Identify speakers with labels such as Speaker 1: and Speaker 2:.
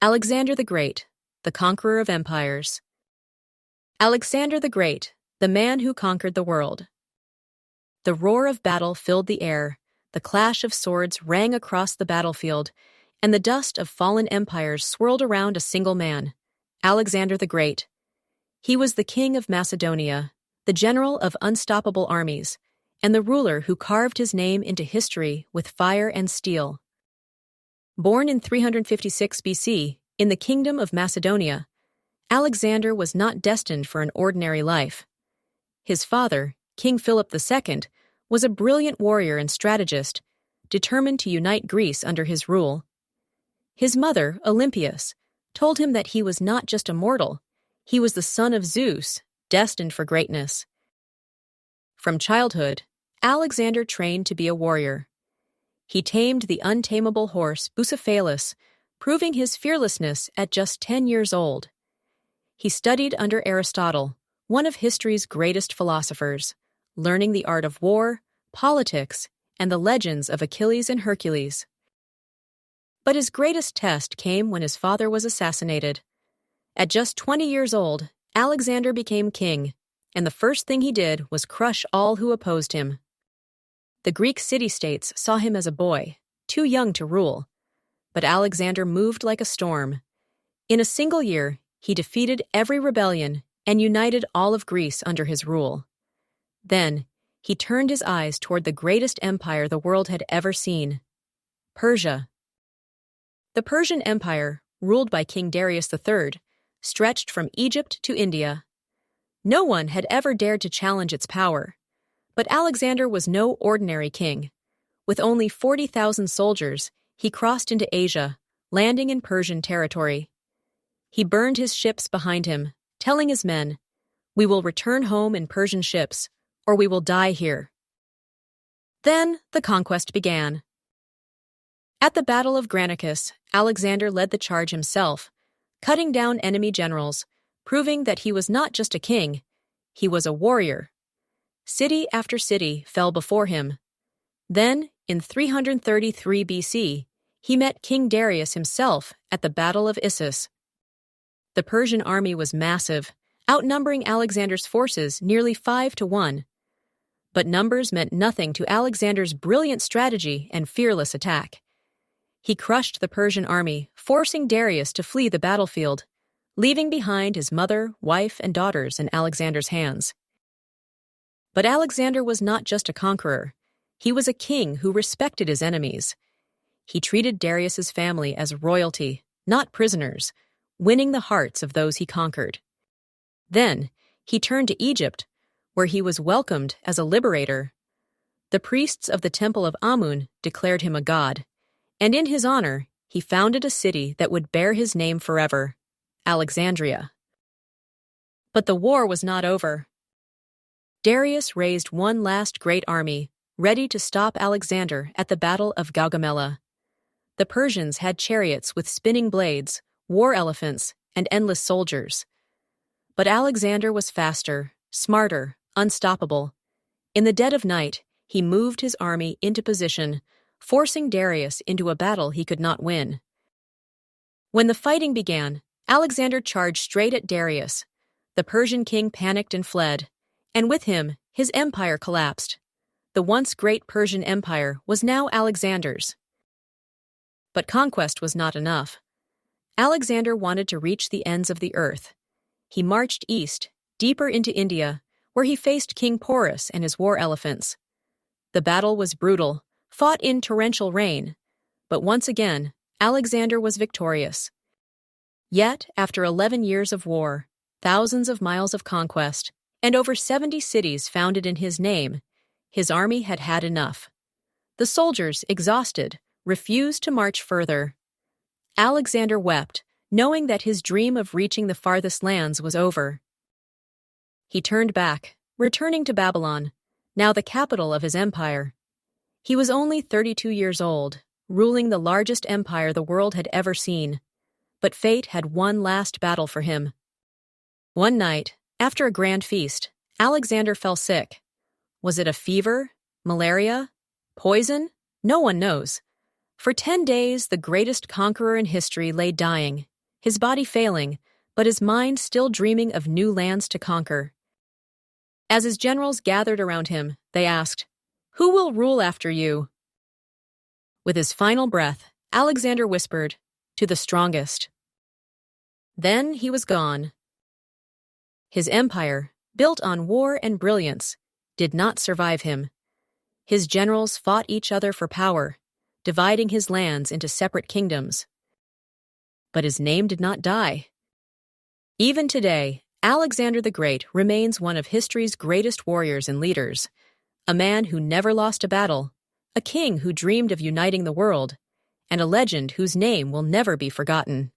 Speaker 1: Alexander the Great, the conqueror of empires. Alexander the Great, the man who conquered the world. The roar of battle filled the air, the clash of swords rang across the battlefield, and the dust of fallen empires swirled around a single man, Alexander the Great. He was the king of Macedonia, the general of unstoppable armies, and the ruler who carved his name into history with fire and steel. Born in 356 BC, in the kingdom of Macedonia, Alexander was not destined for an ordinary life. His father, King Philip II, was a brilliant warrior and strategist, determined to unite Greece under his rule. His mother, Olympias, told him that he was not just a mortal, he was the son of Zeus, destined for greatness. From childhood, Alexander trained to be a warrior. He tamed the untamable horse Bucephalus, proving his fearlessness at just 10 years old. He studied under Aristotle, one of history's greatest philosophers, learning the art of war, politics, and the legends of Achilles and Hercules. But his greatest test came when his father was assassinated. At just 20 years old, Alexander became king, and the first thing he did was crush all who opposed him. The Greek city-states saw him as a boy, too young to rule, but Alexander moved like a storm. In a single year, he defeated every rebellion and united all of Greece under his rule. Then, he turned his eyes toward the greatest empire the world had ever seen, Persia. The Persian Empire, ruled by King Darius III, stretched from Egypt to India. No one had ever dared to challenge its power. But Alexander was no ordinary king. With only 40,000 soldiers, he crossed into Asia, landing in Persian territory. He burned his ships behind him, telling his men, "We will return home in Persian ships, or we will die here." Then the conquest began. At the Battle of Granicus, Alexander led the charge himself, cutting down enemy generals, proving that he was not just a king, he was a warrior. City after city fell before him. Then, in 333 BC, he met King Darius himself at the Battle of Issus. The Persian army was massive, outnumbering Alexander's forces nearly 5-1. But numbers meant nothing to Alexander's brilliant strategy and fearless attack. He crushed the Persian army, forcing Darius to flee the battlefield, leaving behind his mother, wife, and daughters in Alexander's hands. But Alexander was not just a conqueror. He was a king who respected his enemies. He treated Darius's family as royalty, not prisoners, winning the hearts of those he conquered. Then, he turned to Egypt, where he was welcomed as a liberator. The priests of the Temple of Amun declared him a god, and in his honor, he founded a city that would bear his name forever, Alexandria. But the war was not over. Darius raised one last great army, ready to stop Alexander at the Battle of Gaugamela. The Persians had chariots with spinning blades, war elephants, and endless soldiers. But Alexander was faster, smarter, unstoppable. In the dead of night, he moved his army into position, forcing Darius into a battle he could not win. When the fighting began, Alexander charged straight at Darius. The Persian king panicked and fled, and with him, his empire collapsed. The once great Persian Empire was now Alexander's. But conquest was not enough. Alexander wanted to reach the ends of the earth. He marched east, deeper into India, where he faced King Porus and his war elephants. The battle was brutal, fought in torrential rain, but once again, Alexander was victorious. Yet, after 11 years of war, thousands of miles of conquest, and over 70 cities founded in his name, his army had had enough. The soldiers, exhausted, refused to march further. Alexander wept, knowing that his dream of reaching the farthest lands was over. He turned back, returning to Babylon, now the capital of his empire. He was only 32 years old, ruling the largest empire the world had ever seen. But fate had one last battle for him. One night, after a grand feast, Alexander fell sick. Was it a fever, malaria, poison? No one knows. For 10 days, the greatest conqueror in history lay dying, his body failing, but his mind still dreaming of new lands to conquer. As his generals gathered around him, they asked, "Who will rule after you?" With his final breath, Alexander whispered, "To the strongest." Then he was gone. His empire, built on war and brilliance, did not survive him. His generals fought each other for power, dividing his lands into separate kingdoms. But his name did not die. Even today, Alexander the Great remains one of history's greatest warriors and leaders, a man who never lost a battle, a king who dreamed of uniting the world, and a legend whose name will never be forgotten.